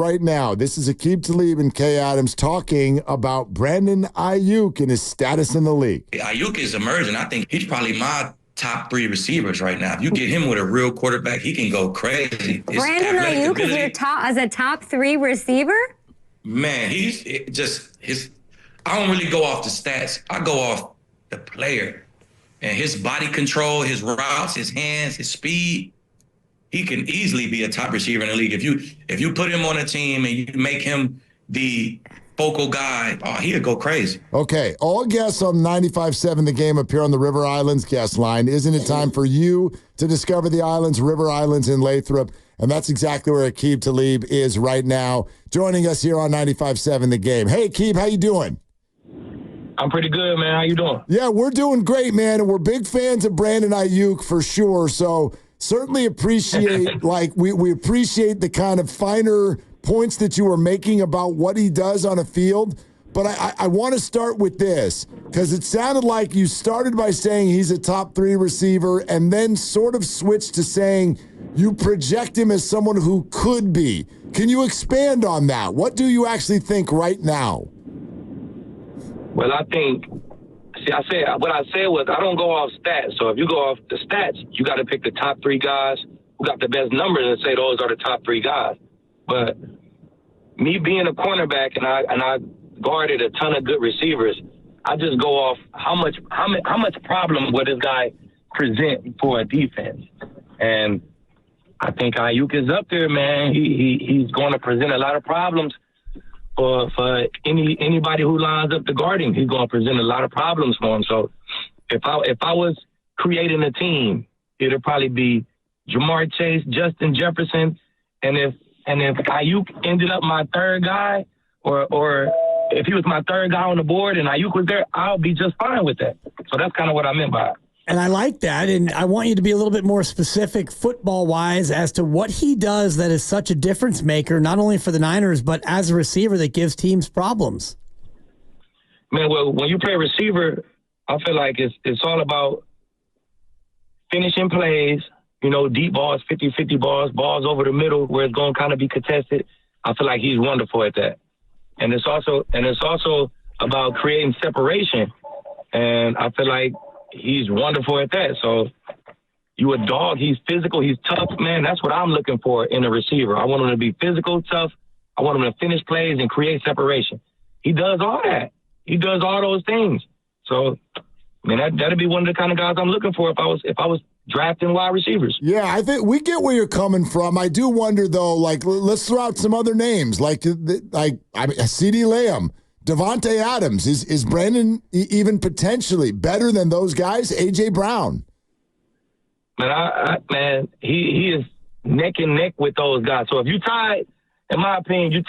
Right now, this is Aqib Talib and Kay Adams talking about Brandon Aiyuk and his status in the league. Aiyuk is emerging. I think he's probably my top 3 receivers right now. If you get him with a real quarterback, he can go crazy. Brandon Aiyuk is your as a top 3 receiver? Man, he's just I don't really go off the stats. I go off the player and his body control, his routes, his hands, his speed. He can easily be a top receiver in the league. If you put him on a team and you make him the focal guy, he'll go crazy. Okay, all guests on 95.7 The Game appear on the River Islands guest line. Isn't it time for you to discover the islands, River Islands in Lathrop? And that's exactly where Aqib Talib is right now, joining us here on 95.7 The Game. Hey, Aqib, how you doing? I'm pretty good, man. How you doing? Yeah, we're doing great, man, and we're big fans of Brandon Aiyuk for sure, so certainly appreciate, we appreciate the kind of finer points that you were making about what he does on a field. But I want to start with this, because it sounded like you started by saying he's a top 3 receiver and then sort of switched to saying you project him as someone who could be. Can you expand on that? What do you actually think right now? Well, I think, what I said was I don't go off stats. So if you go off the stats, you got to pick the top 3 guys who got the best numbers and say those are the top 3 guys. But me being a cornerback and I guarded a ton of good receivers, I just go off how much problem would this guy present for a defense. And I think Aiyuk is up there, man. He's going to present a lot of problems for anybody who lines up to guard him. He's going to present a lot of problems for him. So if I was creating a team, it'd probably be Jamar Chase, Justin Jefferson, and if Aiyuk ended up my 3rd guy, or if he was my 3rd guy on the board and Aiyuk was there, I'll be just fine with that. So that's kind of what I meant by it. And I like that, and I want you to be a little bit more specific football-wise as to what he does that is such a difference maker, not only for the Niners, but as a receiver that gives teams problems. Man, well, when you play receiver, I feel like it's all about finishing plays, deep balls, 50-50 balls over the middle where it's going to kind of be contested. I feel like he's wonderful at that. And it's also about creating separation, and I feel like he's wonderful at that. So you a dog. He's physical. He's tough, man. That's what I'm looking for in a receiver. I want him to be physical, tough. I want him to finish plays and create separation. He does all that. He does all those things. So, that'd be one of the kind of guys I'm looking for if I was drafting wide receivers. Yeah, I think we get where you're coming from. I do wonder though. Let's throw out some other names CeeDee Lamb. Devontae Adams, is Brandon even potentially better than those guys? A.J. Brown. Man, he is neck and neck with those guys. So if you tied, in my opinion, if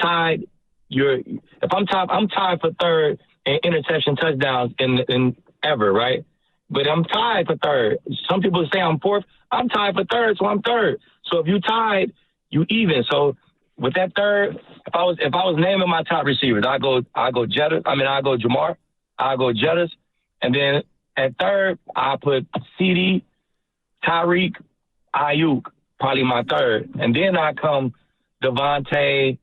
I'm tied for 3rd in interception touchdowns in ever, right? But I'm tied for 3rd. Some people say I'm 4th. I'm tied for 3rd, so I'm 3rd. So if you tied, you even. So with that 3rd, if I was naming my top receivers, I go Jamar, I go Jettis, and then at 3rd I put CD, Tyreek, Aiyuk, probably my 3rd, and then I come Devontae,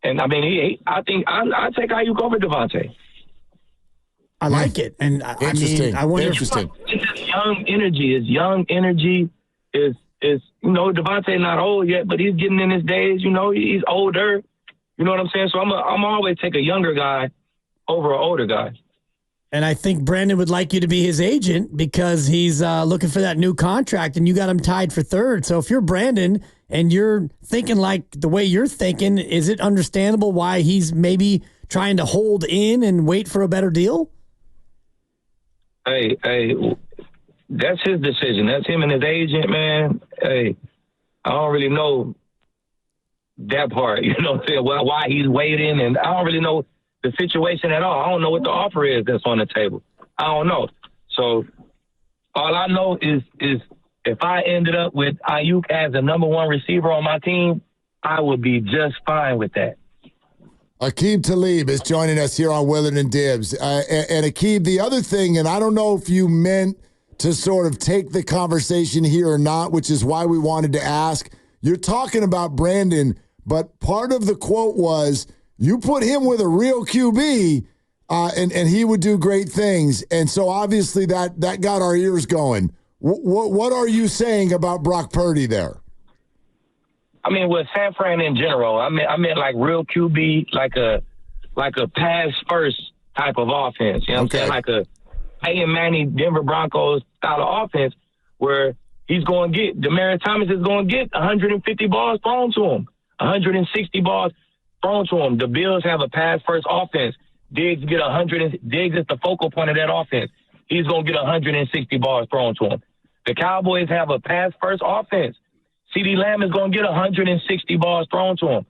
and I think I take Aiyuk over Devontae. I like it, and I wonder. Interesting. His young energy is. Devontae not old yet, but he's getting in his days. He's older. You know what I'm saying? So I'm always take a younger guy over an older guy. And I think Brandon would like you to be his agent because he's looking for that new contract, and you got him tied for 3rd. So if you're Brandon and you're thinking like the way you're thinking, is it understandable why he's maybe trying to hold in and wait for a better deal? Hey. That's his decision. That's him and his agent, man. Hey, I don't really know that part, why he's waiting, and I don't really know the situation at all. I don't know what the offer is that's on the table. I don't know. So all I know is if I ended up with Aiyuk as the number 1 receiver on my team, I would be just fine with that. Aqib Talib is joining us here on Willard and Dibs. And Aqib, the other thing, and I don't know if you meant to sort of take the conversation here or not, which is why we wanted to ask. You're talking about Brandon, but part of the quote was, you put him with a real QB, and he would do great things. And so obviously that got our ears going. What are you saying about Brock Purdy there? I mean, with San Fran in general, I meant like real QB, like a pass first type of offense. You know what I'm saying? Like a Peyton Manning, Denver Broncos style of offense where he's going to get, Demaryius Thomas is going to get 150 balls thrown to him, 160 balls thrown to him. The Bills have a pass first offense. Diggs get 100. Diggs is the focal point of that offense. He's going to get 160 balls thrown to him. The Cowboys have a pass first offense. CeeDee Lamb is going to get 160 balls thrown to him.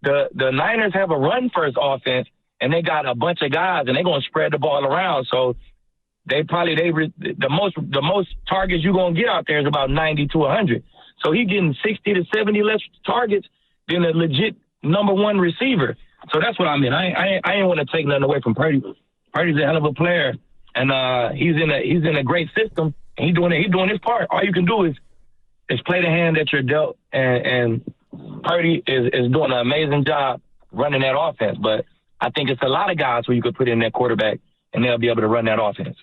The Niners have a run first offense, and they got a bunch of guys, and they're going to spread the ball around. So the most targets you're going to get out there is about 90 to 100. So he's getting 60 to 70 less targets than a legit number one receiver. So that's what I mean. I ain't want to take nothing away from Purdy. Purdy's a hell of a player, and he's in a great system. And he's doing his part. All you can do is play the hand that you're dealt, and Purdy is doing an amazing job running that offense. But I think it's a lot of guys who you could put in that quarterback, and they'll be able to run that offense.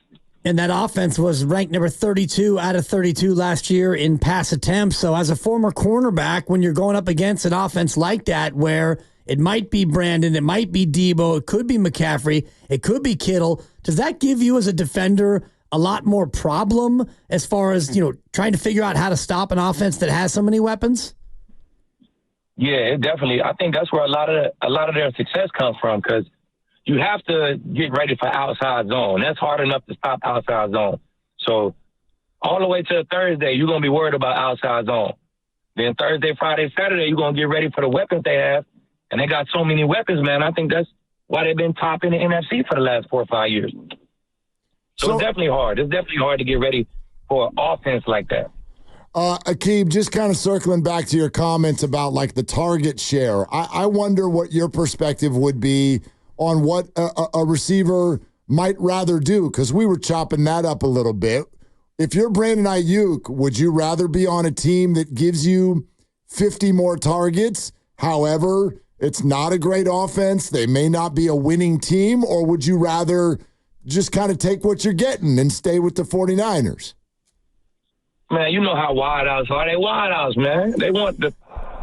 And that offense was ranked number 32 out of 32 last year in pass attempts. So as a former cornerback, when you're going up against an offense like that, where it might be Brandon, it might be Debo, it could be McCaffrey, it could be Kittle, does that give you as a defender a lot more problem as far as, trying to figure out how to stop an offense that has so many weapons? Yeah, it definitely. I think that's where a lot of their success comes from, because you have to get ready for outside zone. That's hard enough to stop outside zone. So all the way to Thursday, you're going to be worried about outside zone. Then Thursday, Friday, Saturday, you're going to get ready for the weapons they have. And they got so many weapons, man. I think that's why they've been top in the NFC for the last 4 or 5 years. So it's definitely hard. It's definitely hard to get ready for an offense like that. Aqib, just kind of circling back to your comments about like the target share. I wonder what your perspective would be on what a receiver might rather do, because we were chopping that up a little bit. If you're Brandon Aiyuk, would you rather be on a team that gives you 50 more targets? However, it's not a great offense. They may not be a winning team. Or would you rather just kind of take what you're getting and stay with the 49ers? Man, you know how wideouts are. They wideouts, man. They want the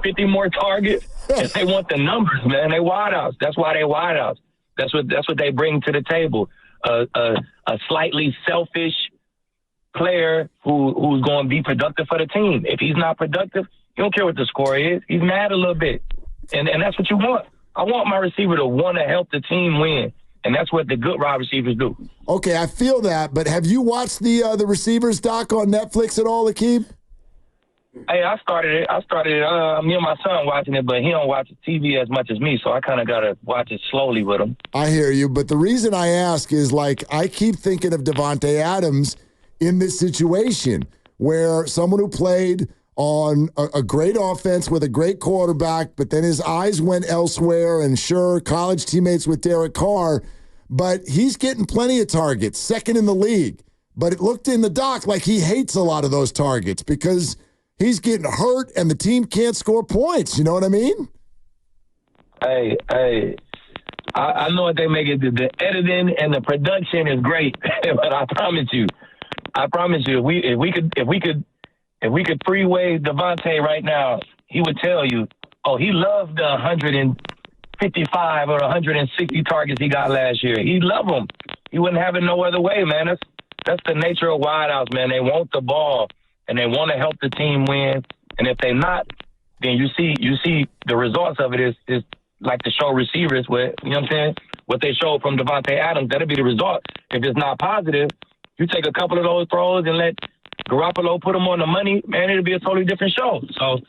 50 more targets, and they want the numbers, man. They wideouts. That's why they wideouts. That's what they bring to the table. A slightly selfish player who's going to be productive for the team. If he's not productive, you don't care what the score is. He's mad a little bit, and that's what you want. I want my receiver to want to help the team win. And that's what the good wide receivers do. Okay, I feel that. But have you watched the Receivers doc on Netflix at all, Aqib? Hey, I started it. Me and my son watching it, but he don't watch TV as much as me, so I kind of got to watch it slowly with him. I hear you. But the reason I ask is, like, I keep thinking of Davante Adams in this situation where someone who played on a great offense with a great quarterback, but then his eyes went elsewhere, and sure, college teammates with Derek Carr, but he's getting plenty of targets, second in the league. But it looked in the doc like he hates a lot of those targets because he's getting hurt and the team can't score points. You know what I mean? Hey, I know what they make it. The editing and the production is great, but I promise you, if we could freeway Davante right now, he would tell you, oh, he loved the 155 or 160 targets he got last year. He'd love them. He wouldn't have it no other way, man. That's the nature of wideouts, man. They want the ball, and they want to help the team win. And if they're not, then you see the results of it is like the show receivers with, you know what I'm saying? What they showed from Davante Adams, that'll be the result. If it's not positive, you take a couple of those throws and let Garoppolo put them on the money, man, it'll be a totally different show. So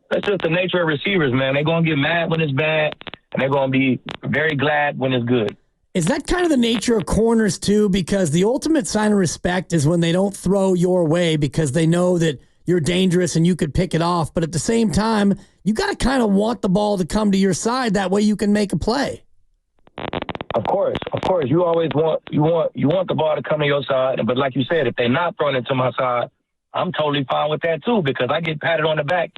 that's just the nature of receivers, man. They're going to get mad when it's bad, and they're going to be very glad when it's good. Is that kind of the nature of corners, too? Because the ultimate sign of respect is when they don't throw your way because they know that you're dangerous and you could pick it off. But at the same time, you got to kind of want the ball to come to your side. That way you can make a play. Of course. You always want the ball to come to your side. But like you said, if they're not throwing it to my side, I'm totally fine with that too, because I get patted on the back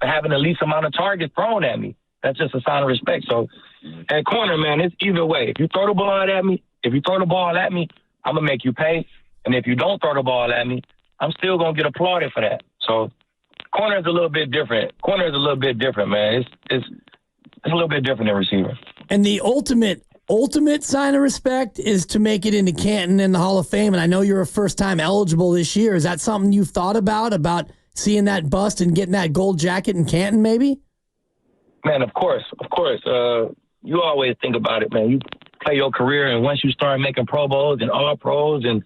having the least amount of targets thrown at me. That's just a sign of respect. So at corner, man, it's either way. If you throw the ball at me, I'm going to make you pay. And if you don't throw the ball at me, I'm still going to get applauded for that. So corner is a little bit different. Man. It's a little bit different than receiver. And the ultimate sign of respect is to make it into Canton and the Hall of Fame. And I know you're a first-time eligible this year. Is that something you've thought about seeing that bust and getting that gold jacket in Canton maybe? Man, of course. You always think about it, man. You play your career, and once you start making Pro Bowls and All Pros and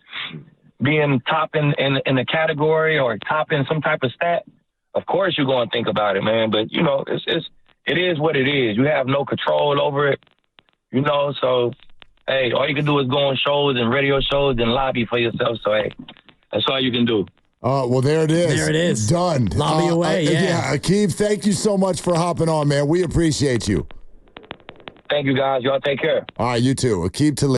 being top in the category or top in some type of stat, of course you're going to think about it, man. But, you know, it is what it is. You have no control over it, you know. So, hey, all you can do is go on shows and radio shows and lobby for yourself. So, hey, that's all you can do. Well, there it is. There it is. Done. Lobby away, yeah. Aqib, thank you so much for hopping on, man. We appreciate you. Thank you, guys. Y'all take care. All right, you too. Aqib Talib.